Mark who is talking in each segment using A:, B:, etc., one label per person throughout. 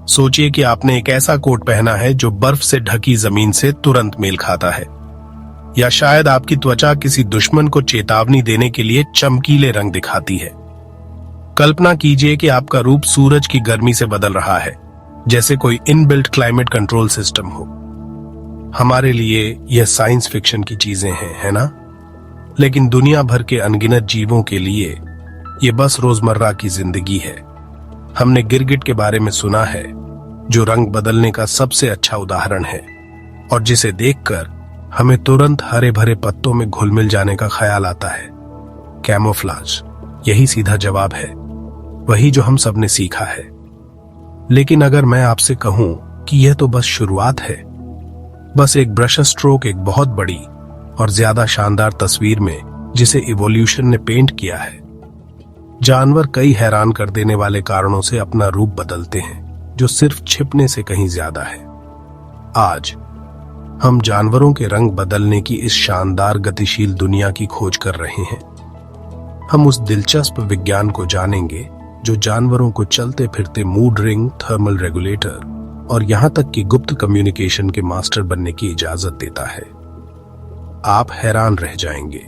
A: सोचिए कि आपने एक ऐसा कोट पहना है जो बर्फ से ढकी जमीन से तुरंत मेल खाता है, या शायद आपकी त्वचा किसी दुश्मन को चेतावनी देने के लिए चमकीले रंग दिखाती है। कल्पना कीजिए कि आपका रूप सूरज की गर्मी से बदल रहा है, जैसे कोई इनबिल्ट क्लाइमेट कंट्रोल सिस्टम हो। हमारे लिए यह साइंस फिक्शन की चीजें हैं, है ना? लेकिन दुनिया भर के अनगिनत जीवों के लिए यह बस रोजमर्रा की जिंदगी है। हमने गिरगिट के बारे में सुना है, जो रंग बदलने का सबसे अच्छा उदाहरण है, और जिसे देखकर हमें तुरंत हरे भरे पत्तों में घुल मिल जाने का ख्याल आता है। कैमोफ्लाज, यही सीधा जवाब है, वही जो हम सब ने सीखा है। लेकिन अगर मैं आपसे कहूं कि यह तो बस शुरुआत है, बस एक ब्रश स्ट्रोक एक बहुत बड़ी और ज्यादा शानदार तस्वीर में जिसे इवोल्यूशन ने पेंट किया है। जानवर कई हैरान कर देने वाले कारणों से अपना रूप बदलते हैं, जो सिर्फ छिपने से कहीं ज्यादा है। आज हम जानवरों के रंग बदलने की इस शानदार गतिशील दुनिया की खोज कर रहे हैं। हम उस दिलचस्प विज्ञान को जानेंगे जो जानवरों को चलते फिरते मूड रिंग, थर्मल रेगुलेटर और यहां तक कि गुप्त कम्युनिकेशन के मास्टर बनने की इजाजत देता है। आप हैरान रह जाएंगे,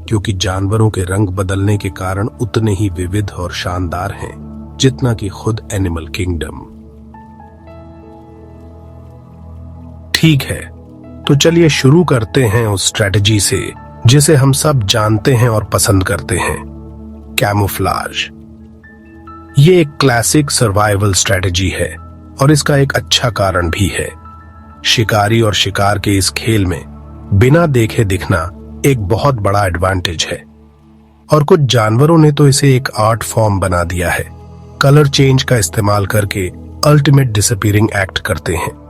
A: क्योंकि जानवरों के रंग बदलने के कारण उतने ही विविध और शानदार हैं जितना कि खुद एनिमल किंगडम। ठीक है, तो चलिए शुरू करते हैं उस स्ट्रेटजी से जिसे हम सब जानते हैं और पसंद करते हैं, कैमोफ्लाज। ये एक क्लासिक सर्वाइवल स्ट्रेटजी है और इसका एक अच्छा कारण भी है। शिकारी और शिकार के इस खेल में बिना देखे दिखना एक बहुत बड़ा एडवांटेज है, और कुछ जानवरों ने तो इसे एक आर्ट फॉर्म बना दिया है। कलर चेंज का इस्तेमाल करके अल्टीमेट डिसअपीयरिंग एक्ट करते हैं।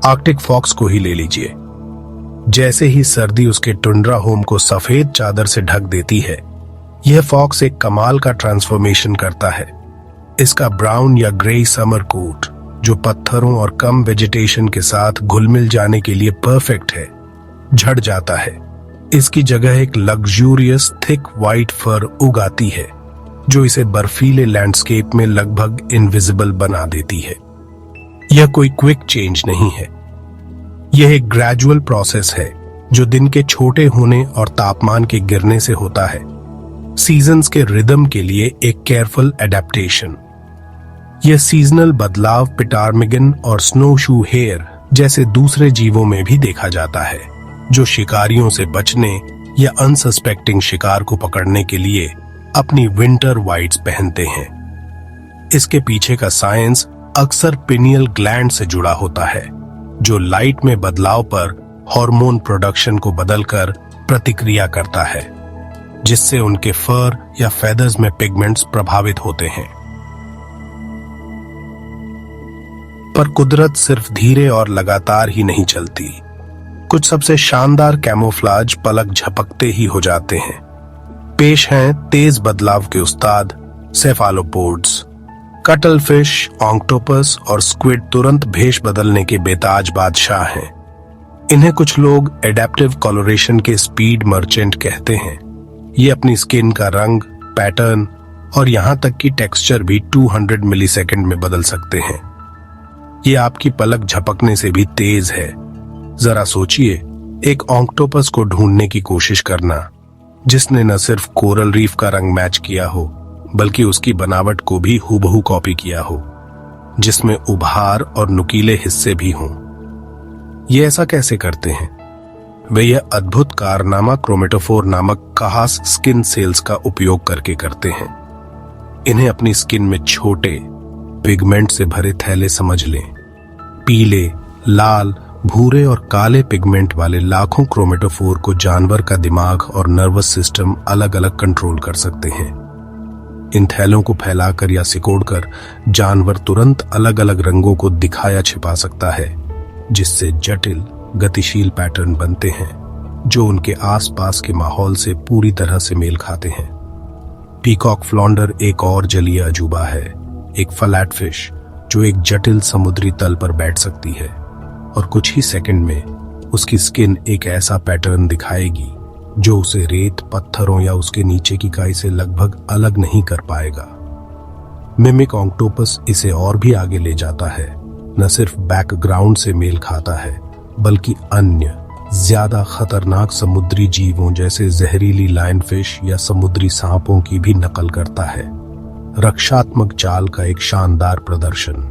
A: आर्कटिक फॉक्स को ही ले लीजिए। जैसे ही सर्दी उसके टुंड्रा होम को सफेद चादर से ढक देती है, यह फॉक्स एक कमाल का ट्रांसफॉर्मेशन करता है। इसका ब्राउन या ग्रे समर कोट, जो पत्थरों और कम वेजिटेशन के साथ घुल-मिल जाने के लिए परफेक्ट है, झड़ जाता है। इसकी जगह एक लग्जूरियस थिक व्हाइट फर उगाती है, जो इसे बर्फीले लैंडस्केप में लगभग इनविजिबल बना देती है। यह कोई क्विक चेंज नहीं है, यह एक ग्रेजुअल प्रोसेस है जो दिन के छोटे होने और तापमान के गिरने से होता है। सीजन्स के रिदम के लिए एक केयरफुल एडेप्टेशन। यह सीजनल बदलाव पिटारमिगन और स्नोशू हेयर जैसे दूसरे जीवों में भी देखा जाता है, जो शिकारियों से बचने या अनसस्पेक्टिंग शिकार को पकड़ने के लिए अपनी विंटर व्हाइट्स पहनते हैं। इसके पीछे का साइंस अक्सर पिनियल ग्लैंड से जुड़ा होता है, जो लाइट में बदलाव पर हार्मोन प्रोडक्शन को बदलकर प्रतिक्रिया करता है, जिससे उनके फर या फेदर्स में पिगमेंट्स प्रभावित होते हैं। पर कुदरत सिर्फ धीरे और लगातार ही नहीं चलती। कुछ सबसे शानदार कैमोफ्लाज पलक झपकते ही हो जाते हैं। पेश हैं तेज बदलाव के उस्ताद सेफालोपोड्स। कटल फिश, ऑक्टोपस और स्क्विड तुरंत भेष बदलने के बेताज बादशाह हैं। इन्हें कुछ लोग एडेप्टिव कoloration के स्पीड मर्चेंट कहते हैं। ये अपनी स्किन का रंग, पैटर्न और यहां तक कि टेक्सचर भी 200 मिलीसेकंड में बदल सकते हैं। ये आपकी पलक झपकने से भी तेज है। जरा सोचिए, एक ऑक्टोपस को ढूंढने की कोशिश करना जिसने न सिर्फ कोरल रीफ का रंग मैच किया हो, बल्कि उसकी बनावट को भी हूबहू कॉपी किया हो, जिसमें उभार और नुकीले हिस्से भी हों। ये ऐसा कैसे करते हैं? वे यह अद्भुत कारनामा क्रोमेटोफोर नामक खास स्किन सेल्स का उपयोग करके करते हैं। इन्हें अपनी स्किन में छोटे पिगमेंट से भरे थैले समझ लें। पीले, लाल, भूरे और काले पिगमेंट वाले लाखों क्रोमेटोफोर को जानवर का दिमाग और नर्वस सिस्टम अलग अलग कंट्रोल कर सकते हैं। इन थैलों को फैलाकर या सिकोड़कर जानवर तुरंत अलग अलग रंगों को दिखाया छिपा सकता है, जिससे जटिल गतिशील पैटर्न बनते हैं जो उनके आसपास के माहौल से पूरी तरह से मेल खाते हैं। पीकॉक फ्लॉन्डर एक और जलीय अजूबा है, एक फ्लैट फिश जो एक जटिल समुद्री तल पर बैठ सकती है और कुछ ही सेकंड में उसकी स्किन एक ऐसा पैटर्न दिखाएगी जो उसे रेत, पत्थरों या उसके नीचे की काई से लगभग अलग नहीं कर पाएगा। मिमिक ऑक्टोपस इसे और भी आगे ले जाता है। न सिर्फ बैकग्राउंड से मेल खाता है, बल्कि अन्य ज्यादा खतरनाक समुद्री जीवों जैसे जहरीली लायनफिश या समुद्री सांपों की भी नकल करता है। रक्षात्मक चाल का एक शानदार प्रदर्शन।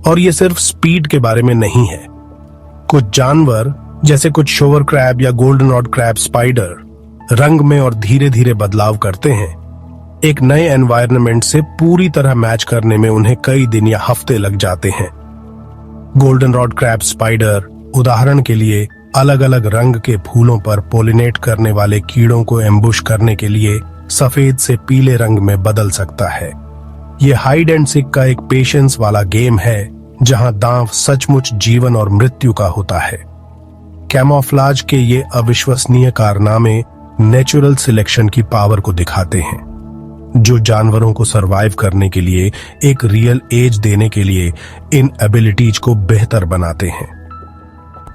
A: और ये सिर्फ स्पीड के बारे में नहीं है। कुछ जानवर जैसे कुछ शोवर क्रैब या गोल्डन रॉड क्रैब स्पाइडर रंग में और धीरे धीरे बदलाव करते हैं। एक नए एनवायरनमेंट से पूरी तरह मैच करने में उन्हें कई दिन या हफ्ते लग जाते हैं। गोल्डन रॉड क्रैब स्पाइडर उदाहरण के लिए अलग अलग रंग के फूलों पर पोलिनेट करने वाले कीड़ों को एम्बुश करने के लिए सफेद से पीले रंग में बदल सकता है। यह हाइड एंड सीक का एक पेशेंस वाला गेम है, जहां दांव सचमुच जीवन और मृत्यु का होता है। कैमोफ्लाज के ये अविश्वसनीय कारनामे नेचुरल सिलेक्शन की पावर को दिखाते हैं, जो जानवरों को सरवाइव करने के लिए एक रियल एज देने के लिए इन एबिलिटीज को बेहतर बनाते हैं।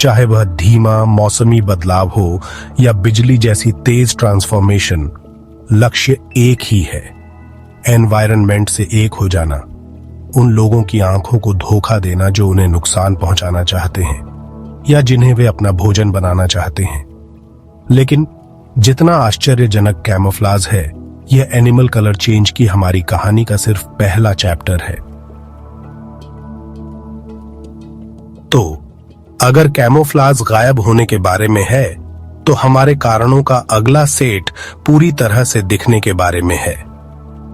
A: चाहे वह धीमा मौसमी बदलाव हो या बिजली जैसी तेज ट्रांसफॉर्मेशन, लक्ष्य एक ही है, एनवायरनमेंट से एक हो जाना, उन लोगों की आंखों को धोखा देना जो उन्हें नुकसान पहुंचाना चाहते हैं या जिन्हें वे अपना भोजन बनाना चाहते हैं। लेकिन जितना आश्चर्यजनक कैमोफ्लाज है, यह एनिमल कलर चेंज की हमारी कहानी का सिर्फ पहला चैप्टर है। तो अगर कैमोफ्लाज गायब होने के बारे में है, तो हमारे कारणों का अगला सेट पूरी तरह से दिखने के बारे में है,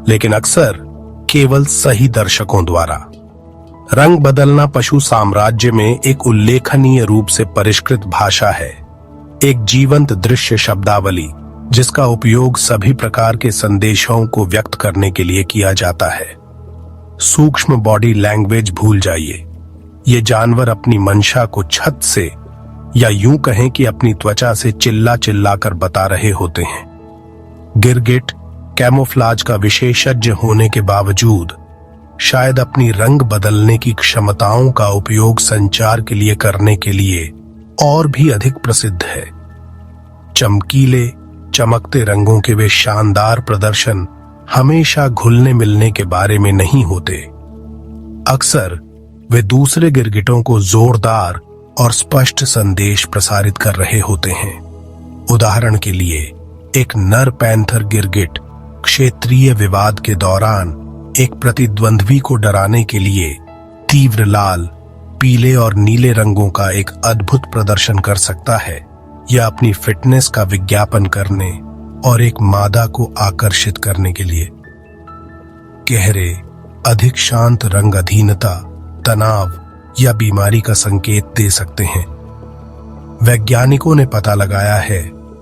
A: लेकिन अक्सर केवल सही दर्शकों द्वारा। रंग बदलना पशु साम्राज्य में एक उल्लेखनीय रूप से परिष्कृत भाषा है, एक जीवंत दृश्य शब्दावली जिसका उपयोग सभी प्रकार के संदेशों को व्यक्त करने के लिए किया जाता है। सूक्ष्म बॉडी लैंग्वेज भूल जाइए, ये जानवर अपनी मंशा को छत से या यूं कहें कि अपनी त्वचा से चिल्ला चिल्ला कर बता रहे होते हैं। गिरगिट कैमोफ्लाज का विशेषज्ञ होने के बावजूद शायद अपनी रंग बदलने की क्षमताओं का उपयोग संचार के लिए करने के लिए और भी अधिक प्रसिद्ध है। चमकीले चमकते रंगों के वे शानदार प्रदर्शन हमेशा घुलने मिलने के बारे में नहीं होते। अक्सर वे दूसरे गिरगिटों को जोरदार और स्पष्ट संदेश प्रसारित कर रहे होते हैं। उदाहरण के लिए एक नर पैंथर गिरगिट क्षेत्रीय विवाद के दौरान एक प्रतिद्वंद्वी को डराने के लिए तीव्र लाल, पीले और नीले रंगों का एक अद्भुत प्रदर्शन कर सकता है, या अपनी फिटनेस का विज्ञापन करने और एक मादा को आकर्षित करने के लिए। गहरे, अधिक शांत रंग अधीनता, तनाव या बीमारी का संकेत दे सकते हैं। वैज्ञानिकों ने पता लगाया है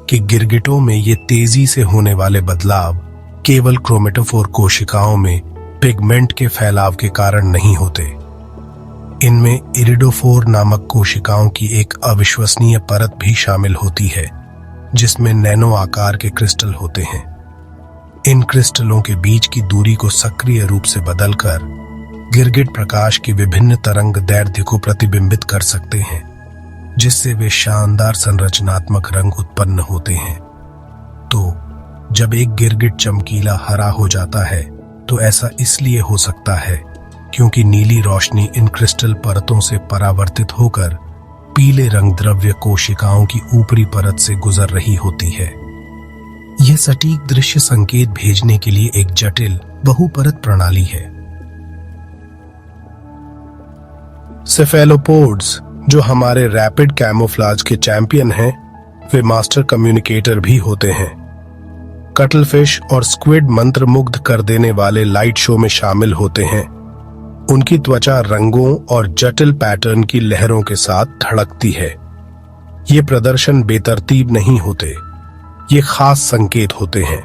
A: कि गिरगिटों में ये तेजी से होने वाले बदलाव केवल क्रोमेटोफोर कोशिकाओं में पिगमेंट के फैलाव के कारण नहीं होते। इनमें इरिडोफोर नामक कोशिकाओं की एक अविश्वसनीय परत भी शामिल होती है, जिसमें नैनो आकार के क्रिस्टल होते हैं। इन क्रिस्टलों के बीच की दूरी को सक्रिय रूप से बदलकर गिरगिट प्रकाश की विभिन्न तरंग दैर्ध्य को प्रतिबिंबित कर सकते हैं, जिससे वे शानदार संरचनात्मक रंग उत्पन्न होते हैं। तो जब एक गिरगिट चमकीला हरा हो जाता है, तो ऐसा इसलिए हो सकता है क्योंकि नीली रोशनी इन क्रिस्टल परतों से परावर्तित होकर पीले रंग द्रव्य कोशिकाओं की ऊपरी परत से गुजर रही होती है। यह सटीक दृश्य संकेत भेजने के लिए एक जटिल बहुपरत प्रणाली है। सेफेलोपोड्स, जो हमारे रैपिड कैमोफ्लाज के चैंपियन हैं, वे मास्टर कम्युनिकेटर भी होते हैं। कटलफिश और स्क्विड मंत्रमुग्ध कर देने वाले लाइट शो में शामिल होते हैं। उनकी त्वचा रंगों और जटिल पैटर्न की लहरों के साथ धड़कती है। ये प्रदर्शन बेतरतीब नहीं होते, ये खास संकेत होते हैं।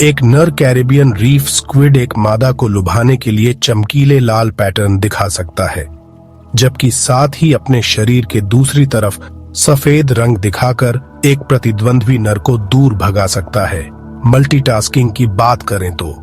A: एक नर कैरिबियन रीफ स्क्विड एक मादा को लुभाने के लिए चमकीले लाल पैटर्न दिखा सकता है, जबकि साथ ही अपने शरीर के दूसरी तरफ सफेद रंग दिखाकर एक प्रतिद्वंद्वी नर को दूर भगा सकता है। मल्टीटास्किंग की बात करें तो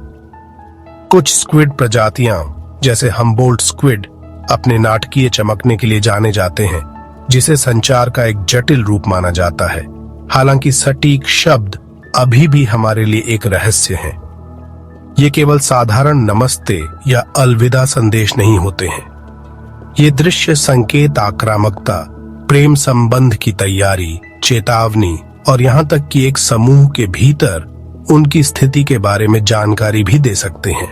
A: कुछ स्क्विड प्रजातियां जैसे हम्बोल्ट स्क्विड अपने नाटकीय चमकने के लिए जाने जाते हैं, जिसे संचार का एक जटिल रूप माना जाता है। हालांकि सटीक शब्द अभी भी हमारे लिए एक रहस्य हैं। ये केवल साधारण नमस्ते या अलविदा संदेश नहीं होते हैं। ये दृश्य संकेत आक्रामकता, प्रेम संबंध की तैयारी, चेतावनी और यहाँ तक कि एक समूह के भीतर उनकी स्थिति के बारे में जानकारी भी दे सकते हैं।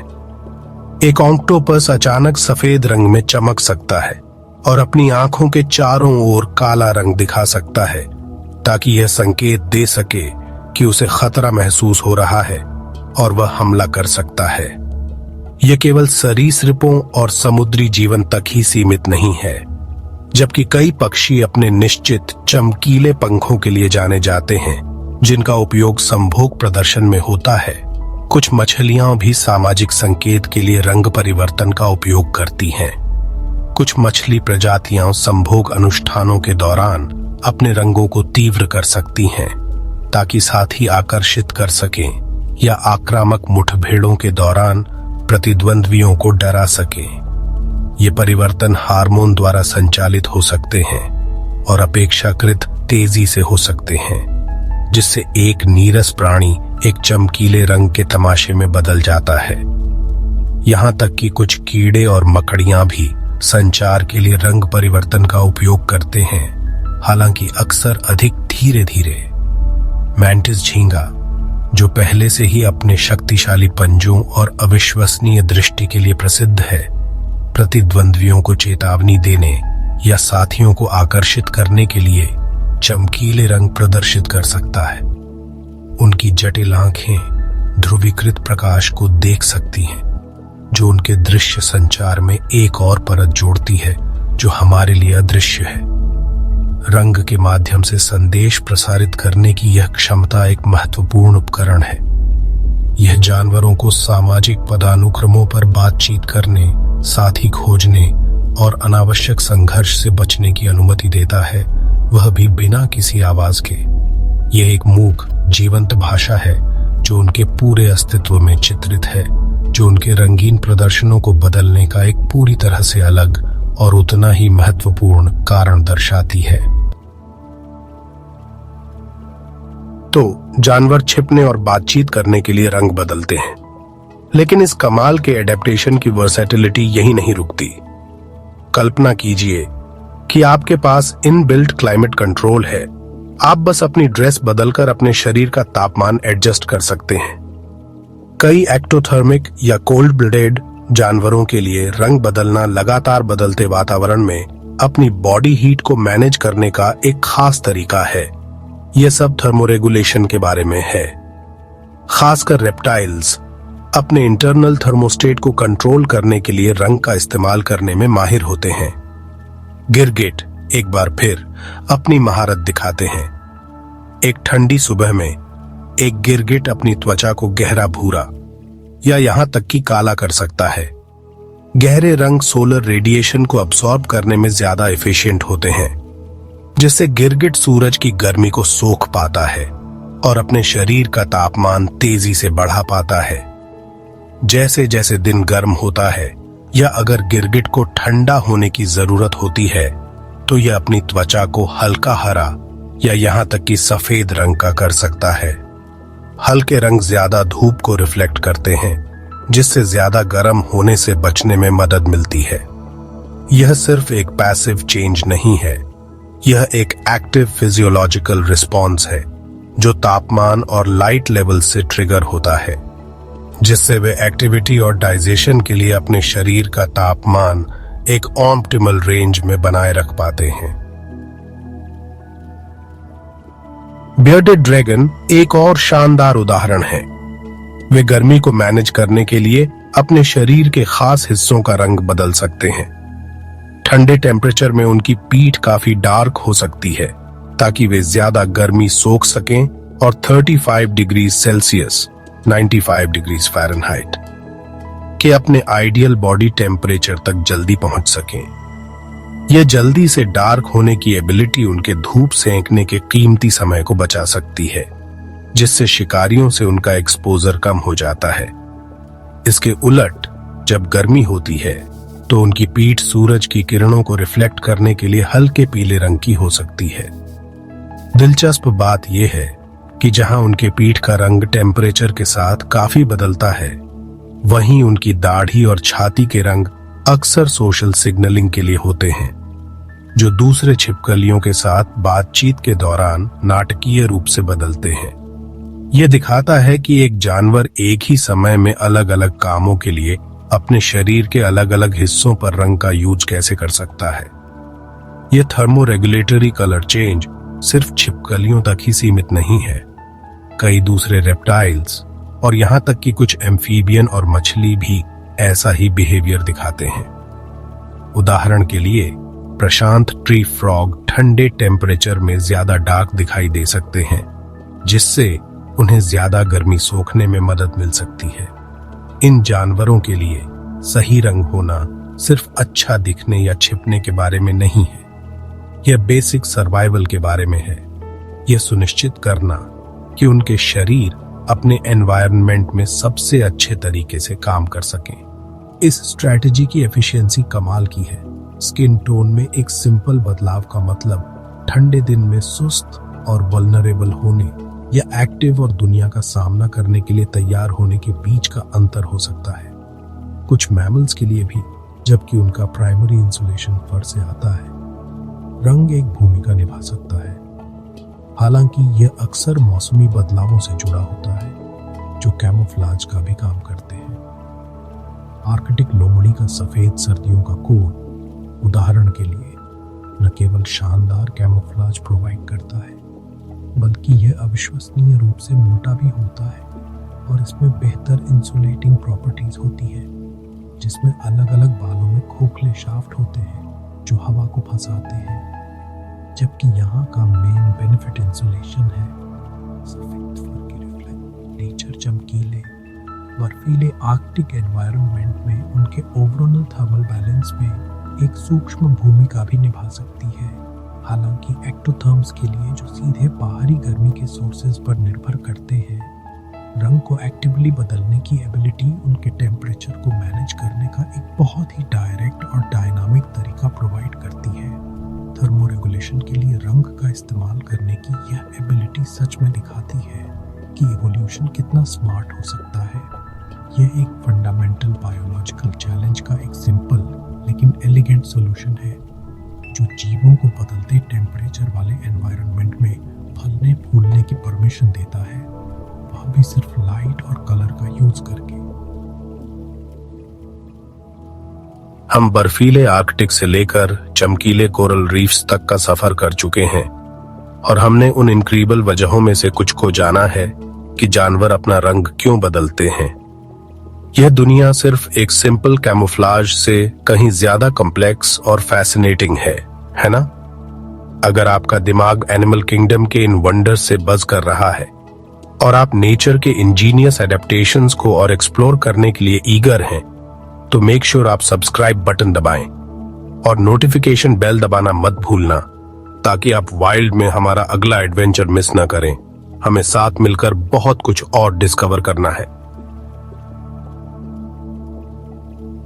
A: एक ऑक्टोपस अचानक सफेद रंग में चमक सकता है और अपनी आंखों के चारों ओर काला रंग दिखा सकता है, ताकि यह संकेत दे सके कि उसे खतरा महसूस हो रहा है और वह हमला कर सकता है। यह केवल सरीसृपों और समुद्री जीवन तक ही सीमित नहीं है, जबकि कई पक्षी अपने निश्चित चमकीले पंखों के लिए जाने जाते हैं, जिनका उपयोग संभोग प्रदर्शन में होता है। कुछ मछलियां भी सामाजिक संकेत के लिए रंग परिवर्तन का उपयोग करती हैं। कुछ मछली प्रजातियां संभोग अनुष्ठानों के दौरान अपने रंगों को तीव्र कर सकती हैं, ताकि साथी आकर्षित कर सकें या आक्रामक मुठभेड़ों के दौरान प्रतिद्वंद्वियों को डरा सकें। ये परिवर्तन हार्मोन द्वारा संचालित हो सकते हैं और अपेक्षाकृत तेजी से हो सकते हैं, जिससे एक नीरस प्राणी एक चमकीले रंग के तमाशे में बदल जाता है। यहाँ तक कि कुछ कीड़े और मकड़ियां भी संचार के लिए रंग परिवर्तन का उपयोग करते हैं, हालांकि अक्सर अधिक धीरे धीरे। मैंटिस झींगा, जो पहले से ही अपने शक्तिशाली पंजों और अविश्वसनीय दृष्टि के लिए प्रसिद्ध है, प्रतिद्वंद्वियों को चेतावनी देने या साथियों को आकर्षित करने के लिए चमकीले रंग प्रदर्शित कर सकता है। उनकी जटिल आंखें ध्रुवीकृत प्रकाश को देख सकती हैं, जो उनके दृश्य संचार में एक और परत जोड़ती है जो हमारे लिए अदृश्य है। रंग के माध्यम से संदेश प्रसारित करने की यह क्षमता एक महत्वपूर्ण उपकरण है। यह जानवरों को सामाजिक पदानुक्रमों पर बातचीत करने, साथी खोजने और अनावश्यक संघर्ष से बचने की अनुमति देता है, वह भी बिना किसी आवाज के। यह एक मूक, जीवंत भाषा है जो उनके पूरे अस्तित्व में चित्रित है, जो उनके रंगीन प्रदर्शनों को बदलने का एक पूरी तरह से अलग और उतना ही महत्वपूर्ण कारण दर्शाती है। तो जानवर छिपने और बातचीत करने के लिए रंग बदलते हैं, लेकिन इस कमाल के एडेप्टेशन की वर्सेटिलिटी यही नहीं रुकती। कल्पना कीजिए कि आपके पास इनबिल्ट क्लाइमेट कंट्रोल है। आप बस अपनी ड्रेस बदलकर अपने शरीर का तापमान एडजस्ट कर सकते हैं। कई एक्टोथर्मिक या कोल्ड ब्लडेड जानवरों के लिए रंग बदलना लगातार बदलते वातावरण में अपनी बॉडी हीट को मैनेज करने का एक खास तरीका है। यह सब थर्मोरेगुलेशन के बारे में है। खासकर रेप्टाइल्स अपने इंटरनल थर्मोस्टेट को कंट्रोल करने के लिए रंग का इस्तेमाल करने में माहिर होते हैं। गिरगिट एक बार फिर अपनी महारत दिखाते हैं। एक ठंडी सुबह में एक गिरगिट अपनी त्वचा को गहरा भूरा या यहां तक कि काला कर सकता है। गहरे रंग सोलर रेडिएशन को अब्सॉर्ब करने में ज्यादा एफिशिएंट होते हैं, जिससे गिरगिट सूरज की गर्मी को सोख पाता है और अपने शरीर का तापमान तेजी से बढ़ा पाता है। जैसे जैसे दिन गर्म होता है या अगर गिरगिट को ठंडा होने की जरूरत होती है, तो यह अपनी त्वचा को हल्का हरा या यहां तक कि सफेद रंग का कर सकता है। हल्के रंग ज्यादा धूप को रिफ्लेक्ट करते हैं, जिससे ज्यादा गर्म होने से बचने में मदद मिलती है। यह सिर्फ एक पैसिव चेंज नहीं है, यह एक एक्टिव फिजियोलॉजिकल रिस्पॉन्स है जो तापमान और लाइट लेवल से ट्रिगर होता है, जिससे वे एक्टिविटी और डाइजेशन के लिए अपने शरीर का तापमान एक ऑप्टिमल रेंज में बनाए रख पाते हैं। बियर्डेड ड्रैगन एक और शानदार उदाहरण है। वे गर्मी को मैनेज करने के लिए अपने शरीर के खास हिस्सों का रंग बदल सकते हैं। ठंडे टेम्परेचर में उनकी पीठ काफी डार्क हो सकती है, ताकि वे ज्यादा गर्मी सोख सकें और 35 डिग्री सेल्सियस 95 डिग्री फ़ारेनहाइट के अपने आइडियल बॉडी टेम्परेचर तक जल्दी पहुंच सकें। यह जल्दी से डार्क होने की एबिलिटी उनके धूप सेंकने के कीमती समय को बचा सकती है, जिससे शिकारियों से उनका एक्सपोजर कम हो जाता है। इसके उलट जब गर्मी होती है तो उनकी पीठ सूरज की किरणों को रिफ्लेक्ट करने के लिए हल्के पीले रंग की हो सकती है। दिलचस्प बात यह है कि जहां उनके पीठ का रंग टेम्परेचर के साथ काफी बदलता है, वहीं उनकी दाढ़ी और छाती के रंग अक्सर सोशल सिग्नलिंग के लिए होते हैं, जो दूसरे छिपकलियों के साथ बातचीत के दौरान नाटकीय रूप से बदलते हैं। यह दिखाता है कि एक जानवर एक ही समय में अलग अलग कामों के लिए अपने शरीर के अलग अलग हिस्सों पर रंग का यूज कैसे कर सकता है। यह थर्मोरेगुलेटरी कलर चेंज सिर्फ छिपकलियों तक ही सीमित नहीं है। कई दूसरे रेप्टाइल्स और यहां तक कि कुछ एम्फीबियन और मछली भी ऐसा ही बिहेवियर दिखाते हैं। उदाहरण के लिए प्रशांत ट्री फ्रॉग ठंडे टेम्परेचर में ज्यादा डार्क दिखाई दे सकते हैं, जिससे उन्हें ज्यादा गर्मी सोखने में मदद मिल सकती है। इन जानवरों के लिए सही रंग होना सिर्फ अच्छा दिखने या छिपने के बारे में नहीं है, यह बेसिक सर्वाइवल के बारे में है। यह सुनिश्चित करना कि उनके शरीर अपने एनवायरनमेंट में सबसे अच्छे तरीके से काम कर सकें। इस स्ट्रैटेजी की एफिशिएंसी कमाल की है। स्किन टोन में एक सिंपल बदलाव का मतलब ठंडे दिन में सुस्त और वल्नरेबल होने या एक्टिव और दुनिया का सामना करने के लिए तैयार होने के बीच का अंतर हो सकता है। कुछ मैमल्स के लिए भी, जबकि उनका प्राइमरी इंसुलेशन फर से आता है, रंग एक भूमिका निभा सकता है। हालांकि यह अक्सर मौसमी बदलावों से जुड़ा होता है, जो कैमोफ्लाज का भी काम करते हैं। आर्कटिक लोमड़ी का सफेद सर्दियों का कोट, उदाहरण के लिए, न केवल शानदार कैमोफ्लाज प्रोवाइड करता है, बल्कि यह अविश्वसनीय रूप से मोटा भी होता है और इसमें बेहतर इंसुलेटिंग प्रॉपर्टीज होती है, जिसमें अलग अलग बालों में खोखले शाफ्ट होते हैं जो हवा को फंसाते हैं। जबकि यहाँ का मेन बेनिफिट इंसुलेशन है। सफेद फर के रिफ्लेक्ट नेचर चमकीले बर्फीले आर्कटिक एनवायरनमेंट में उनके ओवरऑल थर्मल बैलेंस में एक सूक्ष्म भूमिका भी निभा सकती है। हालांकि एक्टोथर्म्स के लिए, जो सीधे बाहरी गर्मी के सोर्सेज पर निर्भर करते हैं, रंग को एक्टिवली बदलने की एबिलिटी उनके टेम्परेचर को मैनेज करने का एक बहुत ही डायरेक्ट और डायनामिक तरीका प्रोवाइड करती है। थर्मोरेगुलेशन के लिए रंग का इस्तेमाल करने की यह एबिलिटी सच में दिखाती है कि इवोल्यूशन कितना स्मार्ट हो सकता है। यह एक फंडामेंटल बायोलॉजिकल चैलेंज का एक सिंपल लेकिन एलिगेंट सॉल्यूशन है, जो जीवों को बदलते टेम्परेचर वाले एनवायरनमेंट में फलने फूलने की परमिशन देता है, वह भी सिर्फ लाइट और कलर का यूज करके। हम बर्फीले आर्कटिक से लेकर चमकीले कोरल रीफ्स तक का सफर कर चुके हैं और हमने उन इनक्रेडिबल वजहों में से कुछ को जाना है कि जानवर अपना रंग क्यों बदलते हैं। यह दुनिया सिर्फ एक सिंपल कैमोफ्लाज से कहीं ज्यादा कॉम्प्लेक्स और फैसिनेटिंग है ना? अगर आपका दिमाग एनिमल किंगडम के इन वंडर्स से बज कर रहा है और आप नेचर के इंजीनियस एडेप्टेशंस को और एक्सप्लोर करने के लिए ईगर हैं, तो मेक श्योर आप सब्सक्राइब बटन दबाएं और नोटिफिकेशन बेल दबाना मत भूलना, ताकि आप वाइल्ड में हमारा अगला एडवेंचर मिस ना करें। हमें साथ मिलकर बहुत कुछ और डिस्कवर करना है।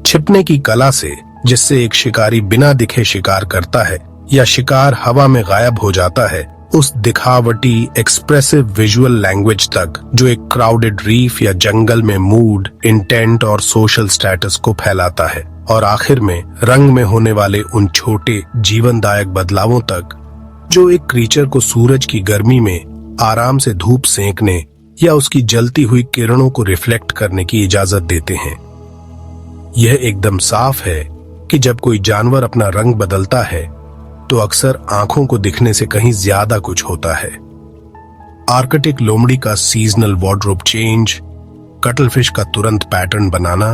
A: छिपने की कला से, जिससे एक शिकारी बिना दिखे शिकार करता है या शिकार हवा में गायब हो जाता है, उस दिखावटी एक्सप्रेसिव विजुअल लैंग्वेज तक जो एक क्राउडेड रीफ या जंगल में मूड, इंटेंट और सोशल स्टेटस को फैलाता है, और आखिर में रंग में होने वाले उन छोटे जीवनदायक बदलावों तक जो एक क्रीचर को सूरज की गर्मी में आराम से धूप सेंकने या उसकी जलती हुई किरणों को रिफ्लेक्ट करने की इजाजत देते हैं। यह एकदम साफ है कि जब कोई जानवर अपना रंग बदलता है तो अक्सर आंखों को दिखने से कहीं ज्यादा कुछ होता है। आर्कटिक लोमड़ी का सीजनल वार्डरोब चेंज, कटलफिश का तुरंत पैटर्न बनाना,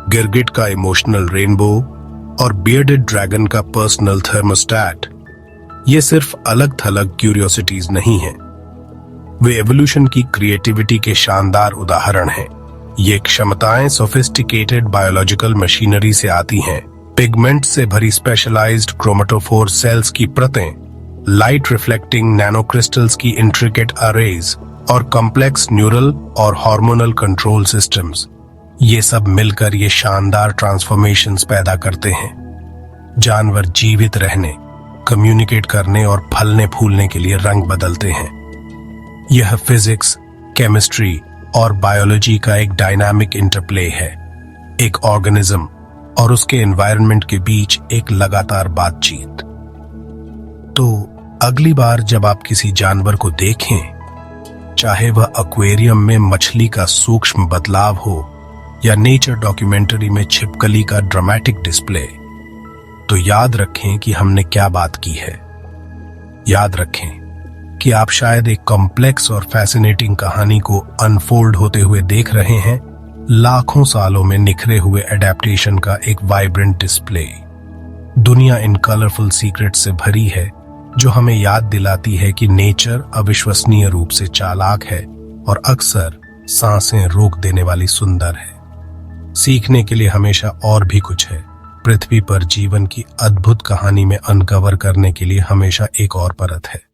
A: गिरगिट का इमोशनल रेनबो और बियर्डेड ड्रैगन का पर्सनल थर्मोस्टैट, ये सिर्फ अलग थलग क्यूरियोसिटीज नहीं है, वे एवोल्यूशन की क्रिएटिविटी के शानदार उदाहरण हैं। ये क्षमताएं सोफिस्टिकेटेड बायोलॉजिकल मशीनरी से आती हैं। पिगमेंट से भरी स्पेशलाइज्ड क्रोमेटोफोर सेल्स की परतें, लाइट रिफ्लेक्टिंग नैनोक्रिस्टल्स की इंट्रिकेट अरेज और कॉम्प्लेक्स न्यूरल और हार्मोनल कंट्रोल सिस्टम्स, ये सब मिलकर ये शानदार ट्रांसफॉर्मेशंस पैदा करते हैं। जानवर जीवित रहने, कम्युनिकेट करने और फलने फूलने के लिए रंग बदलते हैं। यह फिजिक्स, केमिस्ट्री और बायोलॉजी का एक डायनामिक इंटरप्ले है, एक ऑर्गेनिज्म और उसके एनवायरनमेंट के बीच एक लगातार बातचीत। तो अगली बार जब आप किसी जानवर को देखें, चाहे वह एक्वेरियम में मछली का सूक्ष्म बदलाव हो या नेचर डॉक्यूमेंट्री में छिपकली का ड्रामेटिक डिस्प्ले, तो याद रखें कि हमने क्या बात की है। याद रखें कि आप शायद एक कॉम्प्लेक्स और फैसिनेटिंग कहानी को अनफोल्ड होते हुए देख रहे हैं, लाखों सालों में निखरे हुए एडेप्टेशन का एक वाइब्रेंट डिस्प्ले। दुनिया इन कलरफुल सीक्रेट से भरी है, जो हमें याद दिलाती है कि नेचर अविश्वसनीय रूप से चालाक है और अक्सर सांसें रोक देने वाली सुंदर है। सीखने के लिए हमेशा और भी कुछ है। पृथ्वी पर जीवन की अद्भुत कहानी में अनकवर करने के लिए हमेशा एक और परत है।